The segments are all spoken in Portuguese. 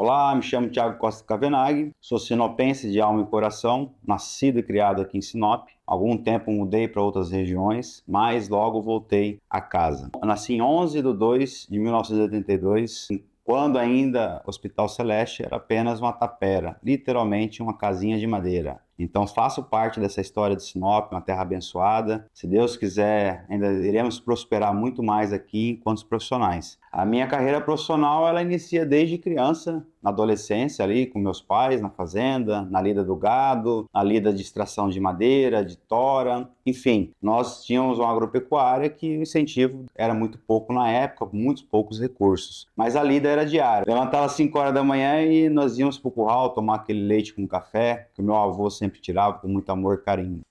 Olá, me chamo Thiago Costa Cavenaghi, sou sinopense de alma e coração, nascido e criado aqui em Sinop. Há algum tempo mudei para outras regiões, mas logo voltei a casa. Eu nasci em 11 de 2 de 1982, quando ainda o Hospital Celeste era apenas uma tapera, literalmente uma casinha de madeira. Então faço parte dessa história de Sinop, uma terra abençoada. Se Deus quiser, ainda iremos prosperar muito mais aqui enquanto profissionais. A minha carreira profissional, ela inicia desde criança, na adolescência ali, com meus pais, na fazenda, na lida do gado, na lida de extração de madeira, de tora, enfim. Nós tínhamos uma agropecuária que o incentivo era muito pouco na época, muitos poucos recursos. Mas a lida era diária. Levantava às 5 horas da manhã e nós íamos para o curral tomar aquele leite com café, que o meu avô sempre tirava com muito amor e carinho.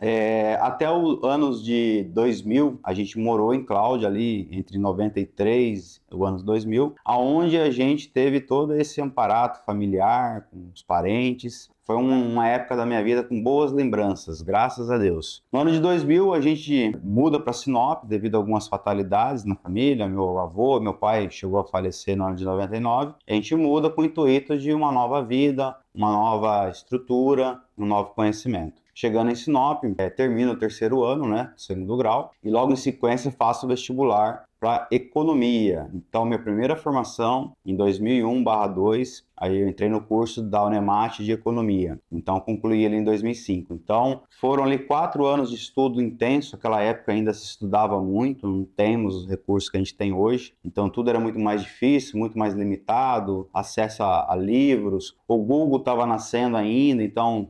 Até os anos de 2000, a gente morou em Cláudia ali, entre 93 e o ano 2000, aonde a gente teve todo esse amparato familiar, com os parentes. Foi uma época da minha vida com boas lembranças, graças a Deus. No ano de 2000, a gente muda para Sinop devido a algumas fatalidades na família. Meu avô, meu pai chegou a falecer no ano de 99. A gente muda com o intuito de uma nova vida, uma nova estrutura, um novo conhecimento. Chegando em Sinop, termino o terceiro ano, né, segundo grau, e logo em sequência faço o vestibular para economia. Então, minha primeira formação em 2001/2, aí eu entrei no curso da Unemat de economia. Então, concluí ele em 2005. Então, foram ali 4 anos de estudo intenso. Naquela época ainda se estudava muito, não temos os recursos que a gente tem hoje. Então, tudo era muito mais difícil, muito mais limitado, acesso a livros. O Google estava nascendo ainda, então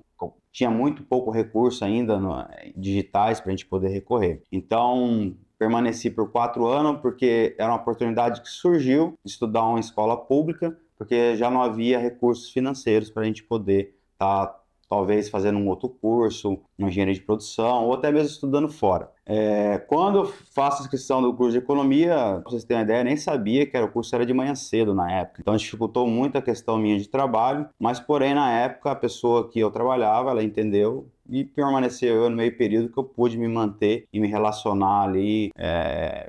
tinha muito pouco recurso ainda digitais para a gente poder recorrer. Então, permaneci por 4 anos porque era uma oportunidade que surgiu de estudar uma escola pública, porque já não havia recursos financeiros para a gente poder estar talvez fazendo um outro curso, uma engenharia de produção, ou até mesmo estudando fora. Quando eu faço a inscrição do curso de economia, pra vocês terem uma ideia, nem sabia que o curso era de manhã cedo na época. Então dificultou muito a questão minha de trabalho, mas porém na época a pessoa que eu trabalhava, ela entendeu e permaneceu no meio período que eu pude me manter e me relacionar ali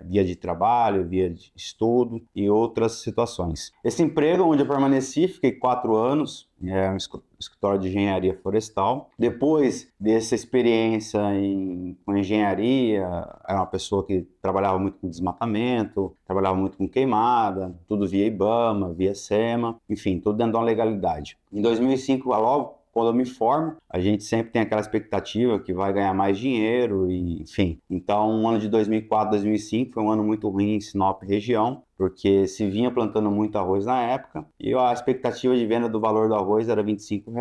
via de trabalho, via de estudo e outras situações. Esse emprego onde eu permaneci, fiquei 4 anos, um escritório de engenharia florestal. Depois dessa experiência com engenharia, era uma pessoa que trabalhava muito com desmatamento, trabalhava muito com queimada, tudo via IBAMA, via SEMA, enfim, tudo dentro de uma legalidade. Em 2005, logo quando eu me formo, a gente sempre tem aquela expectativa que vai ganhar mais dinheiro, e, enfim. Então, o ano de 2004, 2005 foi um ano muito ruim em Sinop região, porque se vinha plantando muito arroz na época, e a expectativa de venda do valor do arroz era R$ 25,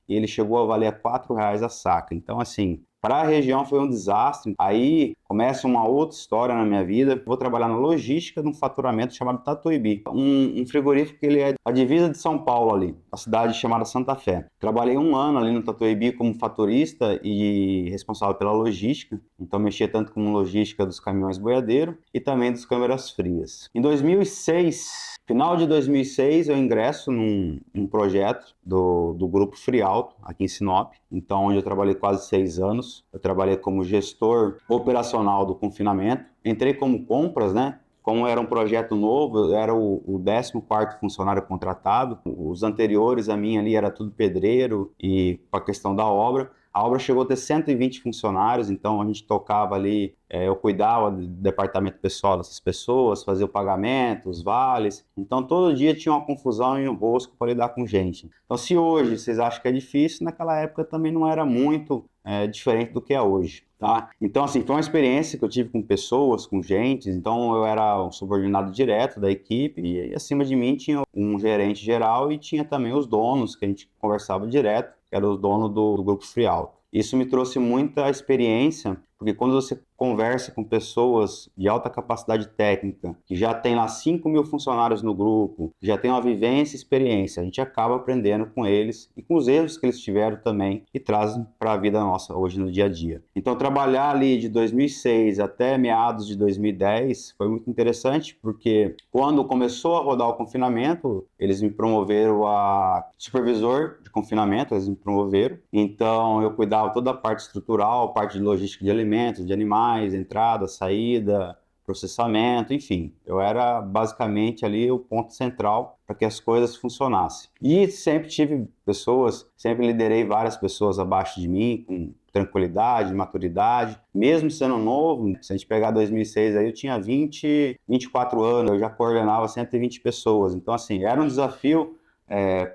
e ele chegou a valer R$ 4 a saca. Então, assim, para a região foi um desastre. Aí começa uma outra história na minha vida. Vou trabalhar na logística de um faturamento chamado Tatuíbi. Um frigorífico que ele é a divisa de São Paulo ali, a cidade chamada Santa Fé. Trabalhei 1 ano ali no Tatuíbi como fatorista e responsável pela logística. Então mexia tanto com logística dos caminhões boiadeiro e também dos câmeras frias. Em 2006... Final de 2006, eu ingresso num projeto do Grupo Frialto, aqui em Sinop, então onde eu trabalhei quase 6 anos. Eu trabalhei como gestor operacional do confinamento. Entrei como compras, né? Como era um projeto novo, eu era o 14º funcionário contratado. Os anteriores a mim ali era tudo pedreiro e com a questão da obra. A obra chegou a ter 120 funcionários, então a gente tocava ali, eu cuidava do departamento pessoal dessas pessoas, fazia o pagamento, os vales. Então todo dia tinha uma confusão e um rosco para lidar com gente. Então se hoje vocês acham que é difícil, naquela época também não era muito diferente do que é hoje. Tá? Então, assim, foi uma experiência que eu tive com pessoas, com gente. Então, eu era um subordinado direto da equipe e acima de mim tinha um gerente geral e tinha também os donos, que a gente conversava direto, que eram os donos do Grupo Frialto. Isso me trouxe muita experiência, porque quando você conversa com pessoas de alta capacidade técnica, que já tem lá 5.000 funcionários no grupo, que já tem uma vivência e experiência, a gente acaba aprendendo com eles e com os erros que eles tiveram também e trazem para a vida nossa hoje no dia a dia. Então, trabalhar ali de 2006 até meados de 2010 foi muito interessante, porque quando começou a rodar o confinamento, eles me promoveram a supervisor de confinamento, eles me promoveram. Então, eu cuidava toda a parte estrutural, parte de logística de alimentos, de animais, entrada, saída, processamento, enfim. Eu era basicamente ali o ponto central para que as coisas funcionassem. E sempre tive pessoas, sempre liderei várias pessoas abaixo de mim, com tranquilidade, maturidade, mesmo sendo novo. Se a gente pegar 2006 aí, eu tinha 24 anos, eu já coordenava 120 pessoas. Então, assim, era um desafio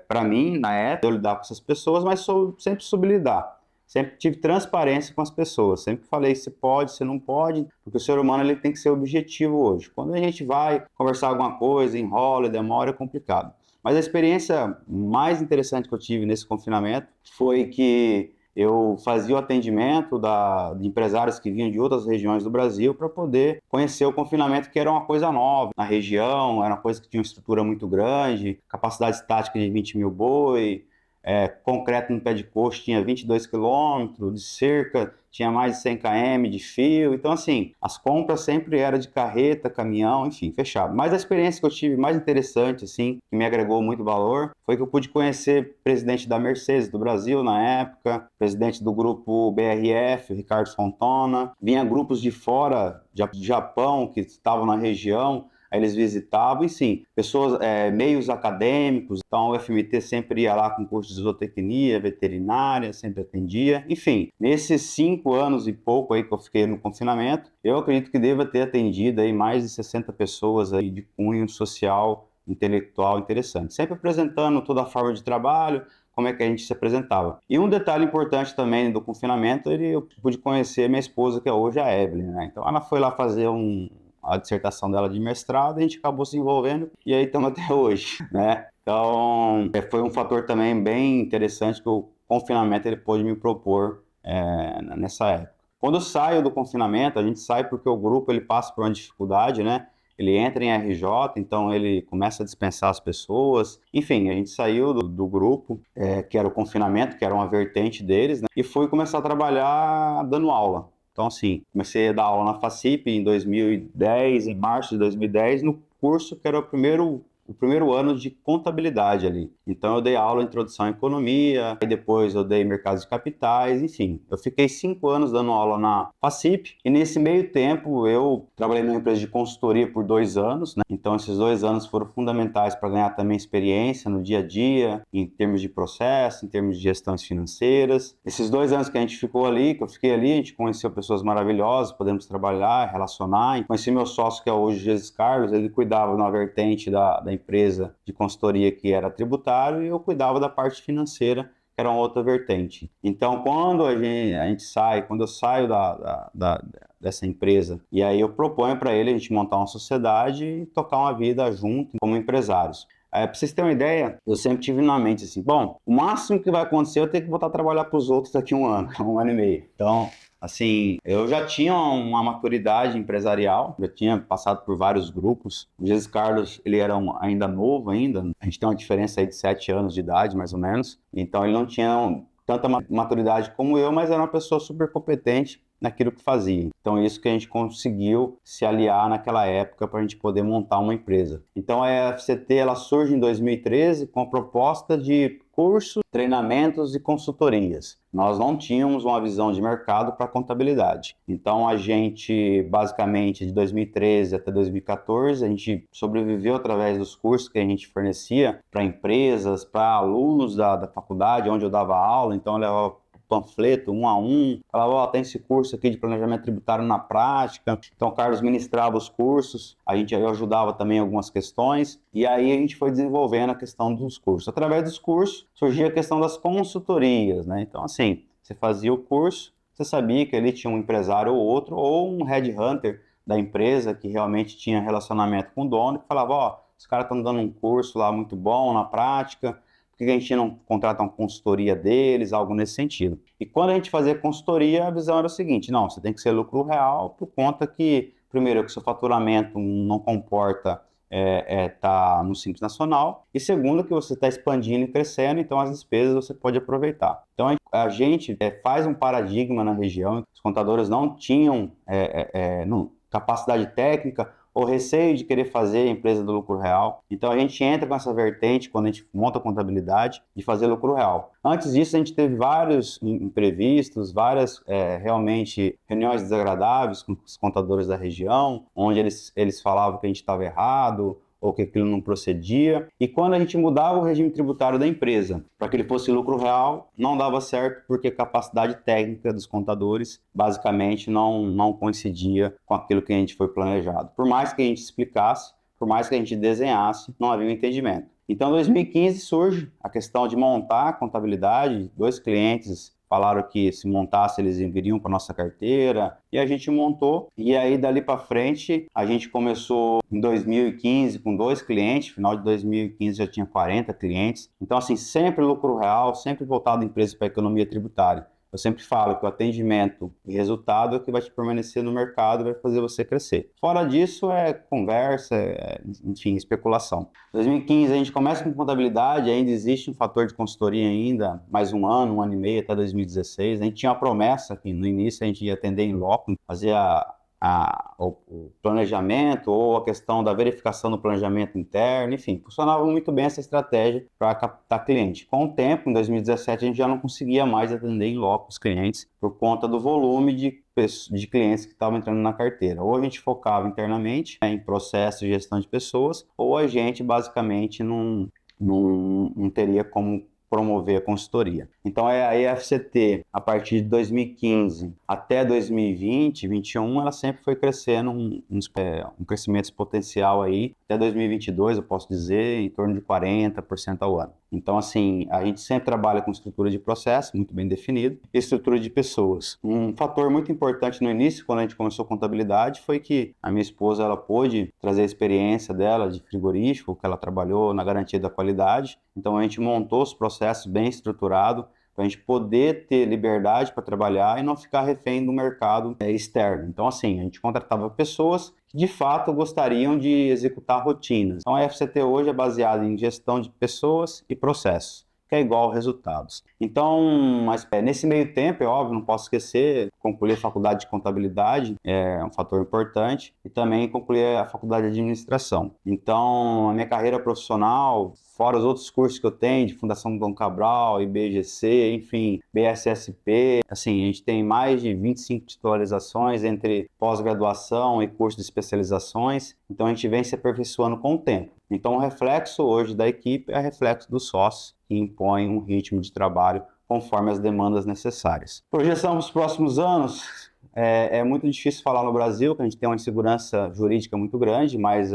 para mim, na época, eu lidar com essas pessoas, mas sempre soube lidar. Sempre tive transparência com as pessoas, sempre falei se pode, se não pode, porque o ser humano ele tem que ser objetivo hoje. Quando a gente vai conversar alguma coisa, enrola, demora, é complicado. Mas a experiência mais interessante que eu tive nesse confinamento foi que eu fazia o atendimento de empresários que vinham de outras regiões do Brasil para poder conhecer o confinamento, que era uma coisa nova na região, era uma coisa que tinha uma estrutura muito grande, capacidade estática de 20 mil boi, concreto no pé de coxo tinha 22 quilômetros, de cerca tinha mais de 100 km de fio. Então, assim, as compras sempre eram de carreta, caminhão, enfim, fechado. Mas a experiência que eu tive mais interessante, assim, que me agregou muito valor, foi que eu pude conhecer o presidente da Mercedes do Brasil na época, presidente do grupo BRF, Ricardo Fontona. Vinha grupos de fora, de Japão, que estavam na região, aí eles visitavam, e sim, pessoas, meios acadêmicos. Então o FMT sempre ia lá com curso de zootecnia, veterinária, sempre atendia. Enfim, nesses 5 anos e pouco aí que eu fiquei no confinamento, eu acredito que deva ter atendido aí mais de 60 pessoas aí de cunho social, intelectual interessante. Sempre apresentando toda a forma de trabalho, como é que a gente se apresentava. E um detalhe importante também do confinamento, eu pude conhecer minha esposa, que é hoje a Evelyn, né? Então ela foi lá fazer a dissertação dela de mestrado, a gente acabou se envolvendo e aí estamos até hoje, né? Então, foi um fator também bem interessante que o confinamento ele pôde me propor nessa época. Quando eu saio do confinamento, a gente sai porque o grupo ele passa por uma dificuldade, né? Ele entra em RJ, então ele começa a dispensar as pessoas. Enfim, a gente saiu do grupo, que era o confinamento, que era uma vertente deles, né? E fui começar a trabalhar dando aula. Então, assim, comecei a dar aula na FACIP em 2010, em março de 2010, no curso que era o primeiro ano de contabilidade ali. Então, eu dei aula de introdução à economia, aí depois eu dei mercados de capitais, enfim. Eu fiquei 5 anos dando aula na FACIP e nesse meio tempo eu trabalhei numa empresa de consultoria por 2 anos, né? Então, esses 2 anos foram fundamentais para ganhar também experiência no dia a dia, em termos de processo, em termos de gestões financeiras. Esses 2 anos que a gente ficou ali, que eu fiquei ali, a gente conheceu pessoas maravilhosas, podemos trabalhar, relacionar. Conheci meu sócio, que é hoje Jesus Carlos, ele cuidava de uma vertente da empresa de consultoria que era tributário e eu cuidava da parte financeira, que era uma outra vertente. Então, quando quando eu saio dessa empresa, e aí eu proponho para ele a gente montar uma sociedade e tocar uma vida junto como empresários. Para vocês terem uma ideia, eu sempre tive na mente assim, bom, o máximo que vai acontecer é eu ter que voltar a trabalhar para os outros daqui a 1 ano, 1 ano e meio. Então, assim, eu já tinha uma maturidade empresarial, já tinha passado por vários grupos. O Jesus Carlos, ele era ainda novo ainda, a gente tem uma diferença aí de 7 anos de idade, mais ou menos. Então, ele não tinha tanta maturidade como eu, mas era uma pessoa super competente naquilo que fazia. Então, isso que a gente conseguiu se aliar naquela época para a gente poder montar uma empresa. Então, a FCT ela surge em 2013 com a proposta de cursos, treinamentos e consultorias. Nós não tínhamos uma visão de mercado para contabilidade. Então, a gente, basicamente, de 2013 até 2014, a gente sobreviveu através dos cursos que a gente fornecia para empresas, para alunos da faculdade, onde eu dava aula. Então, eu levava panfleto 1 a 1, falava, tem esse curso aqui de planejamento tributário na prática. Então o Carlos ministrava os cursos, eu ajudava também em algumas questões, e aí a gente foi desenvolvendo a questão dos cursos. Através dos cursos surgia a questão das consultorias, né? Então assim, você fazia o curso, você sabia que ali tinha um empresário ou outro, ou um headhunter da empresa que realmente tinha relacionamento com o dono, que falava, os caras estão dando um curso lá muito bom na prática, por que a gente não contrata uma consultoria deles, algo nesse sentido. E quando a gente fazia consultoria, a visão era o seguinte, não, você tem que ser lucro real por conta que, primeiro, que seu faturamento não comporta tá no Simples Nacional, e segundo, que você está expandindo e crescendo, então as despesas você pode aproveitar. Então a gente faz um paradigma na região, os contadores não tinham capacidade técnica ou receio de querer fazer a empresa do lucro real. Então a gente entra com essa vertente, quando a gente monta a contabilidade, de fazer lucro real. Antes disso, a gente teve vários imprevistos, várias realmente reuniões desagradáveis com os contadores da região, onde eles falavam que a gente estava errado, ou que aquilo não procedia. E quando a gente mudava o regime tributário da empresa para que ele fosse lucro real, não dava certo porque a capacidade técnica dos contadores basicamente não coincidia com aquilo que a gente foi planejado. Por mais que a gente explicasse, por mais que a gente desenhasse, não havia um entendimento. Então, em 2015 surge a questão de montar a contabilidade. 2 clientes falaram que se montasse eles viriam para nossa carteira, e a gente montou, e aí dali para frente a gente começou em 2015 com 2 clientes, final de 2015 já tinha 40 clientes, então assim, sempre lucro real, sempre voltado a empresa para a economia tributária. Eu sempre falo que o atendimento e resultado é o que vai te permanecer no mercado, vai fazer você crescer. Fora disso é conversa, enfim, especulação. Em 2015 a gente começa com contabilidade, ainda existe um fator de consultoria ainda, mais um ano e meio até 2016. A gente tinha a promessa que no início a gente ia atender em loco, fazer o planejamento ou a questão da verificação do planejamento interno, enfim, funcionava muito bem essa estratégia para captar cliente. Com o tempo, em 2017, a gente já não conseguia mais atender em loco os clientes por conta do volume de clientes que estavam entrando na carteira. Ou a gente focava internamente em processo de gestão de pessoas, ou a gente basicamente não teria como promover a consultoria. Então a EFCT, a partir de 2015 até 2020, 2021, ela sempre foi crescendo um crescimento exponencial aí, até 2022, eu posso dizer, em torno de 40% ao ano. Então, assim, a gente sempre trabalha com estrutura de processo, muito bem definido, e estrutura de pessoas. Um fator muito importante no início, quando a gente começou a contabilidade, foi que a minha esposa, ela pôde trazer a experiência dela de frigorífico, que ela trabalhou na garantia da qualidade. Então, a gente montou os processos bem estruturados, para a gente poder ter liberdade para trabalhar e não ficar refém do mercado externo. Então, assim, a gente contratava pessoas que de fato gostariam de executar rotinas. Então, a FCT hoje é baseada em gestão de pessoas e processos, que é igual resultados. Então, mas nesse meio tempo, é óbvio, não posso esquecer, concluir a faculdade de contabilidade é um fator importante, e também concluir a faculdade de administração. Então, a minha carreira profissional, fora os outros cursos que eu tenho, de Fundação Dom Cabral, IBGC, enfim, BSSP, assim, a gente tem mais de 25 titularizações entre pós-graduação e curso de especializações, então a gente vem se aperfeiçoando com o tempo. Então, o reflexo hoje da equipe é reflexo dos sócios, que impõem um ritmo de trabalho conforme as demandas necessárias. Projeção para os próximos anos, é muito difícil falar no Brasil, que a gente tem uma insegurança jurídica muito grande, mas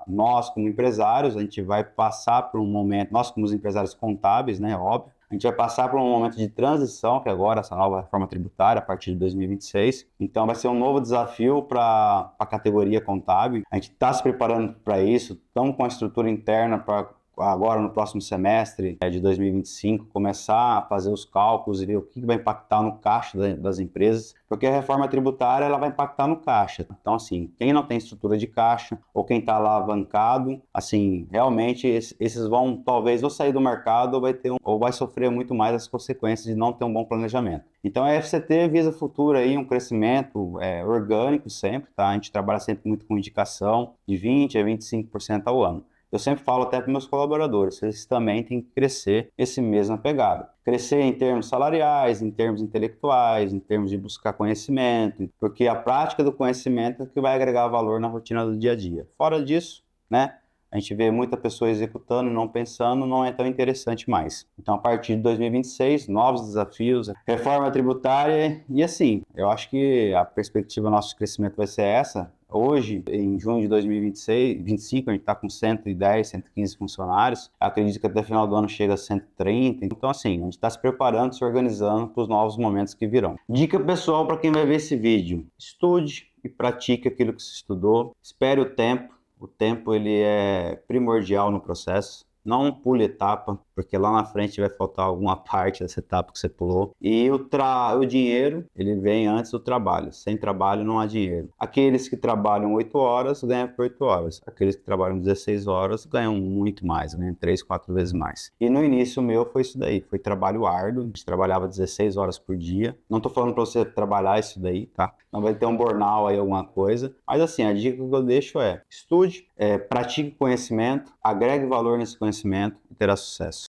nós, como empresários, a gente vai passar por um momento, nós como empresários contábeis, né, óbvio, a gente vai passar por um momento de transição, que agora essa nova reforma tributária, a partir de 2026. Então, vai ser um novo desafio para a categoria contábil. A gente está se preparando para isso, estamos com a estrutura interna para agora no próximo semestre de 2025, começar a fazer os cálculos e ver o que vai impactar no caixa das empresas, porque a reforma tributária ela vai impactar no caixa. Então, assim, quem não tem estrutura de caixa ou quem está lá alavancado, assim, realmente esses vão talvez ou sair do mercado ou vai sofrer muito mais as consequências de não ter um bom planejamento. Então, a FCT visa futuro aí um crescimento orgânico sempre, tá? A gente trabalha sempre muito com indicação de 20% a 25% ao ano. Eu sempre falo até para meus colaboradores, eles também têm que crescer esse mesma pegada. Crescer em termos salariais, em termos intelectuais, em termos de buscar conhecimento, porque a prática do conhecimento é que vai agregar valor na rotina do dia a dia. Fora disso, né, a gente vê muita pessoa executando e não pensando, não é tão interessante mais. Então, a partir de 2026, novos desafios, reforma tributária e assim, eu acho que a perspectiva do nosso crescimento vai ser essa. Hoje, em junho de 2025, a gente está com 110, 115 funcionários. Acredito que até o final do ano chega a 130. Então, assim, a gente está se preparando, se organizando para os novos momentos que virão. Dica pessoal para quem vai ver esse vídeo: estude e pratique aquilo que se estudou. Espere o tempo. O tempo ele é primordial no processo. não pule etapa, porque lá na frente vai faltar alguma parte dessa etapa que você pulou. E o dinheiro, ele vem antes do trabalho. Sem trabalho não há dinheiro. Aqueles que trabalham 8 horas ganham por 8 horas. Aqueles que trabalham 16 horas ganham muito mais, ganham 3, 4 vezes mais. E no início meu foi isso daí, foi trabalho árduo. A gente trabalhava 16 horas por dia. Não tô falando para você trabalhar isso daí, tá? Não vai ter um burnout aí, alguma coisa. Mas assim, a dica que eu deixo é: estude, pratique conhecimento, agregue valor nesse conhecimento e terá sucesso.